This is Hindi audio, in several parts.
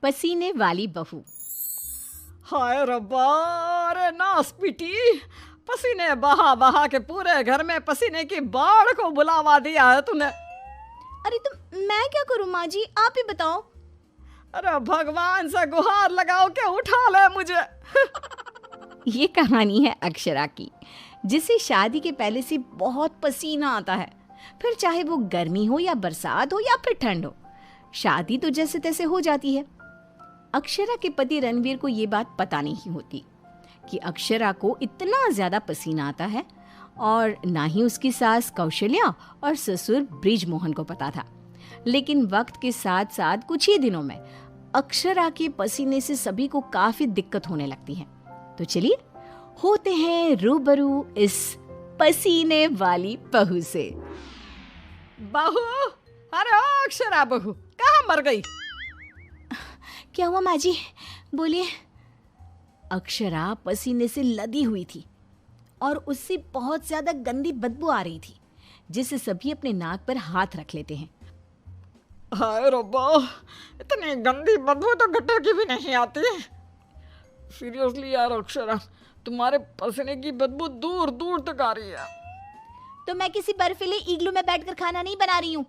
पसीने वाली बहू। हाय रब्बा, अरे नास पीटी, पसीने बहा बहा के पूरे घर में पसीने की बाढ़ को बुलावा दिया है तूने। अरे तो मैं क्या करूं माँ जी, आप ही बताओ। अरे भगवान से गुहार लगाओ के उठा ले मुझे। ये कहानी है अक्षरा की, जिसे शादी के पहले से बहुत पसीना आता है, फिर चाहे वो गर्मी हो या बरसात हो या फिर ठंड हो, शादी तो जैसे तैसे हो जाती है। अक्षरा के पति रणवीर को ये बात पता नहीं होती कि अक्षरा को इतना ज्यादा पसीना आता है, और ना ही उसकी सास कौशल्या और ससुर ब्रिजमोहन को पता था। लेकिन वक्त के साथ साथ कुछ ही दिनों में अक्षरा के पसीने से सभी को काफी दिक्कत होने लगती है। तो चलिए होते हैं रूबरू इस पसीने वाली बहू से। बहू, अरे ओ अक्षरा बहू, कहाँ मर गई? क्या हुआ माँ जी, बोलिए। अक्षरा पसीने से लदी हुई थी और उससे बहुत ज्यादा गंदी बदबू आ रही थी, जिससे सभी अपने नाक पर हाथ रख लेते हैं। हाय रब्बा, इतनी गंदी बदबू तो गटर की भी नहीं आती। सीरियसली यार अक्षरा, तुम्हारे पसीने की बदबू दूर दूर तक आ रही है। तो मैं किसी बर्फीले इग्लू में बैठकर खाना नहीं बना रही हूँ।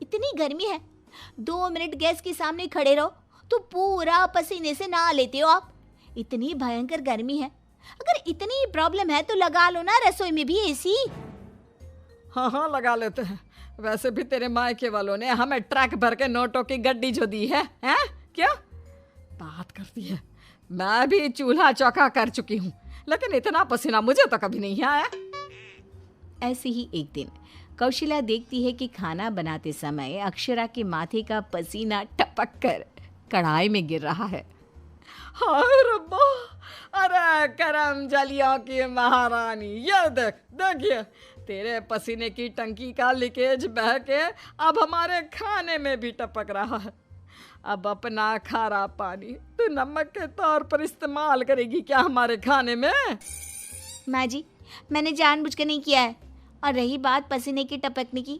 इतनी गर्मी है, 2 मिनट गैस के सामने खड़े रहो तो पूरा पसीने से नहा लेते हो आप। इतनी भयंकर गर्मी है, अगर इतनी प्रॉब्लम है तो लगा लो ना रसोई में भी एसी। हाँ हाँ लगा लेते हैं। वैसे भी तेरे मायके वालों ने हमें ट्रक भर के नोटों की गड्डी जो दी है, हैं? क्या बात करती है। मैं भी चूल्हा चौका कर चुकी हूँ, लेकिन इतना पसीना मुझे तो कभी नहीं आया। ऐसे ही एक दिन कौशल्या देखती है कि खाना बनाते समय अक्षरा के माथे का पसीना टपक कर कढ़ाई में गिर रहा है। हाय रब्बा, अरे करम जलियों की महारानी, ये देख, देखिए तेरे पसीने की टंकी का लीकेज बह के अब हमारे खाने में भी टपक रहा है। अब अपना खारा पानी तू नमक के तौर पर इस्तेमाल करेगी क्या हमारे खाने में? माँ जी, मैंने जानबूझकर नहीं किया है। और रही बात पसीने की टपकने की,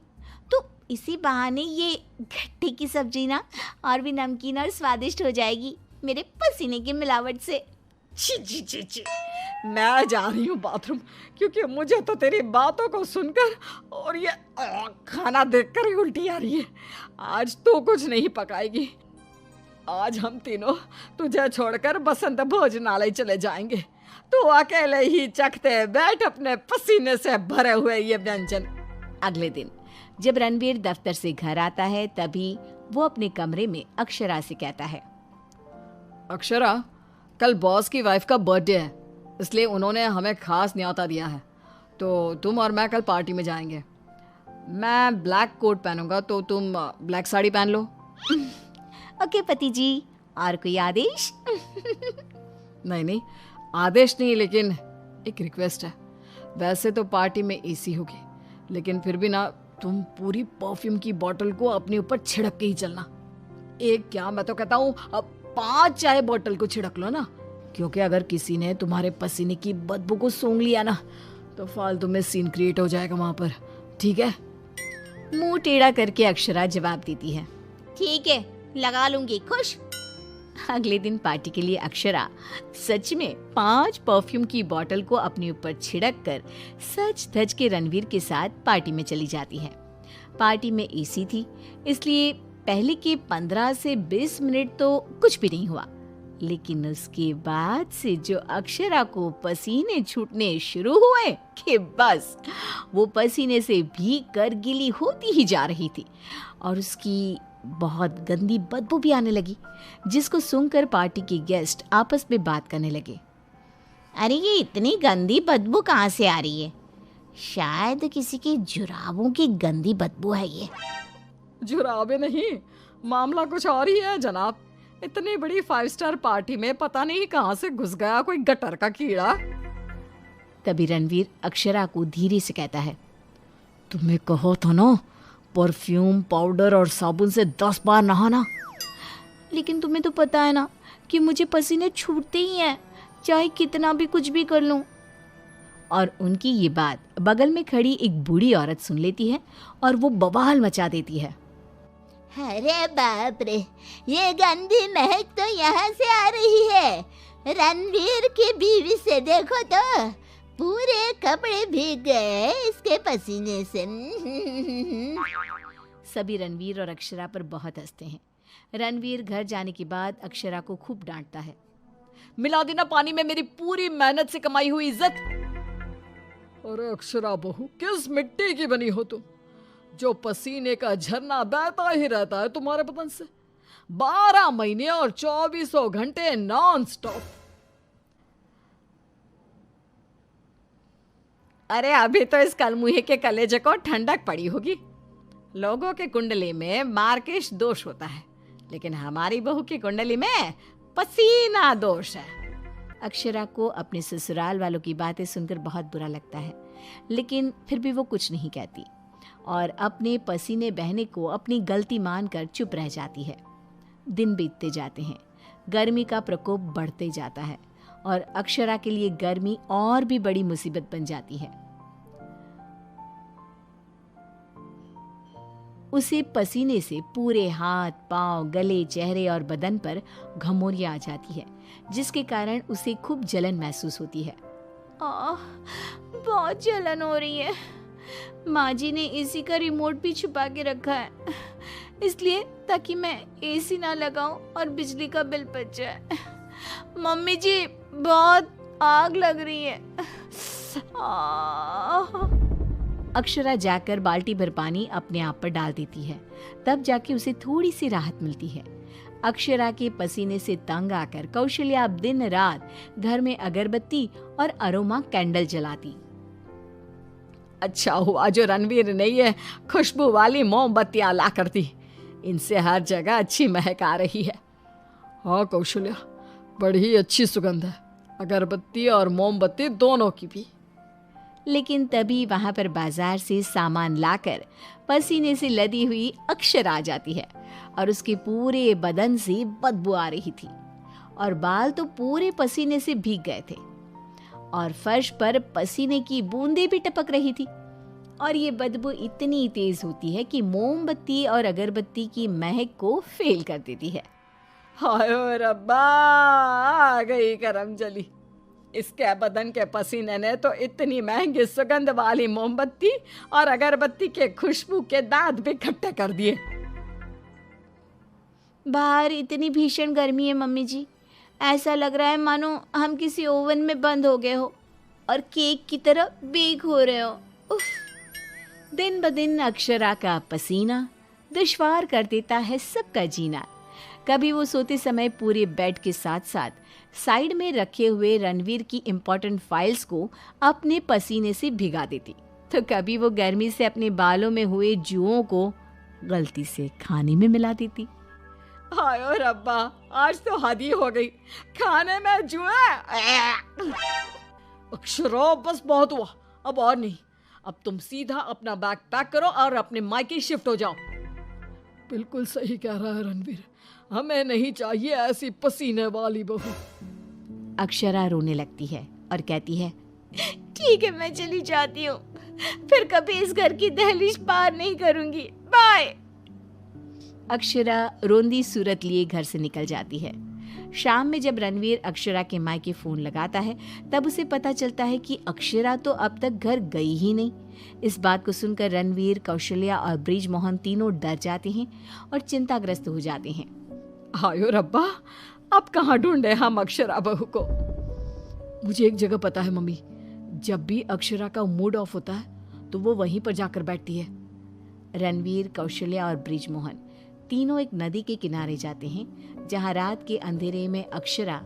तो इसी बहाने ये घट्टी की सब्जी ना और भी नमकीन और स्वादिष्ट हो जाएगी मेरे पसीने की मिलावट से। छी छी छी छी, मैं जा रही हूँ बाथरूम, क्योंकि मुझे तो तेरी बातों को सुनकर और ये खाना देखकर ही उल्टी आ रही है। आज तो कुछ नहीं पकाएगी। आज हम तीनों तुझे छोड़कर बसंत भोजनालय चले जाएंगे। तू अकेले ही चखते बैठ अपने पसीने से भरे हुए ये व्यंजन। अगले दिन जब रणवीर दफ्तर से घर आता है, तभी वो अपने कमरे में अक्षरा से कहता है, अक्षरा, कल बॉस की वाइफ का बर्थडे है, इसलिए उन्होंने हमें खास न्योता दिया है, तो तुम और मैं कल पार्टी में जाएंगे। मैं ब्लैक कोट पहनूंगा, तो तुम ब्लैक साड़ी पहन लो। ओके पति जी, और कोई आदेश? नहीं नहीं, आदेश नहीं, लेकिन एक रिक्वेस्ट है। वैसे तो पार्टी में एसी होगी, लेकिन फिर भी ना तुम पूरी परफ्यूम की बोतल को अपने ऊपर छिड़क के ही चलना। एक क्या, मैं तो कहता हूँ 5 चाय बोतल को छिड़क लो ना, क्योंकि अगर किसी ने तुम्हारे पसीने की बदबू को सूंघ लिया ना तो फालतू में सीन क्रिएट हो जाएगा वहां पर, ठीक है? मुंह टेढ़ा करके अक्षरा जवाब देती है, ठीक है, लगा लूंगी, खुश। अगले दिन पार्टी के लिए अक्षरा सच में 5 परफ्यूम की बोतल को अपने ऊपर छिड़क कर सच धज के रणवीर के साथ पार्टी में चली जाती है। पार्टी में एसी थी, इसलिए पहले के 15 से 20 मिनट तो कुछ भी नहीं हुआ, लेकिन उसके बाद से जो अक्षरा को पसीने छूटने शुरू हुए कि बस वो पसीने से भीग कर गीली होती ही जा रही थी, और उसकी बहुत गंदी बदबू भी आने लगी, जिसको सुनकर पार्टी के गेस्ट आपस में बात करने लगे। अरे ये इतनी गंदी बदबू कहाँ से आ रही है? शायद किसी की जुराबों की गंदी बदबू है ये। जुराबे नहीं, मामला कुछ और ही है जनाब। इतनी बड़ी 5 स्टार पार्टी में पता नहीं कहाँ से घुस गया कोई गटर का कीड़ा। तभी रणवीर अक्षरा को धीरे से कहता है, तुम्हें कहो तो ना परफ्यूम, पाउडर और साबुन से 10 बार नहाना। लेकिन तुम्हें तो पता है ना कि मुझे पसीने छूटते ही हैं, चाहे कितना भी कुछ भी कर लूं। और उनकी ये बात बगल में खड़ी एक बूढ़ी औरत सुन लेती है और वो बवाल मचा देती है। अरे बाप रे, ये गंदी महक तो यहाँ से आ रही है। रणवीर की बीवी से देखो तो पूरे कपड़े भीग गए इसके पसीने से। सभी रणवीर और अक्षरा पर बहुत हंसते हैं। रणवीर घर जाने के बाद अक्षरा को खूब डांटता है। मिला देना पानी में मेरी पूरी मेहनत से कमाई हुई इज्जत। अरे अक्षरा बहू, किस मिट्टी की बनी हो तुम, जो पसीने का झरना बहता ही रहता है तुम्हारे बदन से 12 महीने और 2400 घंटे नॉन स्टॉप। अरे अभी तो इस कलमुहे के कलेजे को ठंडक पड़ी होगी। लोगों के कुंडली में मार्केश दोष होता है, लेकिन हमारी बहू की कुंडली में पसीना दोष है। अक्षरा को अपने ससुराल वालों की बातें सुनकर बहुत बुरा लगता है, लेकिन फिर भी वो कुछ नहीं कहती और अपने पसीने बहने को अपनी गलती मानकर चुप रह जाती है। दिन बीतते जाते हैं, गर्मी का प्रकोप बढ़ते जाता है और अक्षरा के लिए गर्मी और भी बड़ी मुसीबत बन जाती है। उसे पसीने से पूरे हाथ, पांव, गले, चेहरे और बदन पर घमौरियां आ जाती है, जिसके कारण उसे खूब जलन महसूस होती है। बहुत जलन हो रही है। माँ जी ने एसी का रिमोट भी छुपा के रखा है, इसलिए ताकि मैं एसी ना लगाऊं और बिजली का बिल बच जाए। मम्मी जी, बहुत आग लग रही है। अक्षरा जाकर बाल्टी भर पानी अपने आप पर डाल देती है। तब जाके उसे थोड़ी सी राहत मिलती है। अक्षरा के पसीने से तंग आकर कौशल्या अब दिन रात घर में अगरबत्ती और अरोमा कैंडल जलाती। अच्छा हुआ जो रणवीर ने ये खुशबू वाली मोमबत्तियां ला कर दी, इनसे हर जगह अच्छी महक आ रही है। हाँ कौशल्या, बड़ी अच्छी सुगंध है, अगरबत्ती और मोमबत्ती दोनों की भी। लेकिन तभी वहां पर बाजार से सामान लाकर पसीने से लदी हुई अक्षरा आ जाती है और उसके पूरे बदन से बदबू आ रही थी और बाल तो पूरे पसीने से भीग गए थे और फर्श पर पसीने की बूंदें भी टपक रही थी। और ये बदबू इतनी तेज होती है कि मोमबत्ती और अगरबत्ती की महक को फेल कर देती है। हाय रब्बा, आ गई करम जली। इसके बदन के पसीने ने तो इतनी महंगी सुगंध वाली मोमबत्ती और अगरबत्ती के खुशबू के दांत भी खट्टे कर दिए। बाहर इतनी भीषण गर्मी है मम्मी जी, ऐसा लग रहा है मानो हम किसी ओवन में बंद हो गए हो और केक की तरह बेक हो रहे हो। उफ। दिन ब दिन अक्षरा का पसीना दुश्वार कर देता है सबका जीना। कभी वो सोते समय पूरे बेड के साथ साथ साइड में रखे हुए रणवीर की इम्पोर्टेंट फाइल्स को अपने पसीने से भिगा देती, तो कभी वो गर्मी से अपने बालों में हुए जुओं को गलती से खाने में मिला देती। हाय रब्बा, आज तो हद ही हो गई, खाने में जुए। अक्षरा बस बहुत हुआ, अब और नहीं। अब तुम सीधा अपना बैग पैक करो और अपने मायके शिफ्ट हो जाओ। बिल्कुल सही कह रहा है रणवीर, हमें नहीं चाहिए ऐसी पसीने वाली बहू। अक्षरा रोने लगती है और कहती है, ठीक है मैं चली जाती हूँ, फिर कभी इस घर की दहलीज पार नहीं करूंगी, बाय। अक्षरा रोंदी सूरत लिए घर से निकल जाती है। शाम में जब रणवीर अक्षरा के मायके फोन लगाता है, तब उसे पता चलता है कि अक्षरा तो अब तक घर गई ही नहीं। इस बात को सुनकर रणवीर, कौशल्या और ब्रिजमोहन तीनों डर जाते हैं और चिंताग्रस्त हो जाते हैं। हायो रब्बा, अब कहाँ ढूंढे हम अक्षरा बहू को। मुझे एक जगह पता है मम्मी, जब भी अक्षरा का मूड ऑफ होता है तो वो वहीं पर जाकर बैठती है। रणवीर, कौशल्या और ब्रिजमोहन तीनों एक नदी के किनारे जाते हैं, जहां रात के अंधेरे में अक्षरा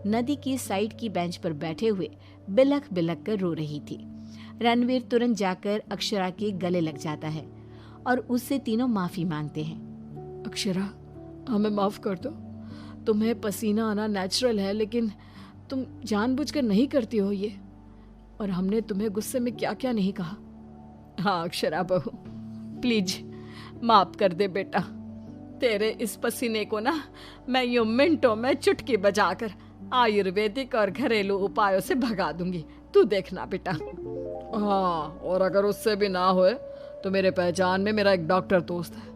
नदी की साइड की बेंच पर बैठे हुए बिलख बिलख कर रो रही थी। रणवीर तुरंत जाकर अक्षरा के गले लग जाता है और उससे तीनों माफी मांगते हैं। अक्षरा, हमें माफ कर दो, तुम्हें पसीना आना नेचुरल है, लेकिन तुम जानबूझकर नहीं करती हो ये, और हमने तुम्हें गुस्से में क्या क्या नहीं कहा। हाँ अक्षरा बहू, प्लीज माफ कर दे बेटा। तेरे इस पसीने को ना मैं यूं मिनटों में चुटकी बजाकर आयुर्वेदिक और घरेलू उपायों से भगा दूंगी, तू देखना बेटा। हाँ, और अगर उससे भी ना होए तो मेरे पहचान में मेरा एक डॉक्टर दोस्त है,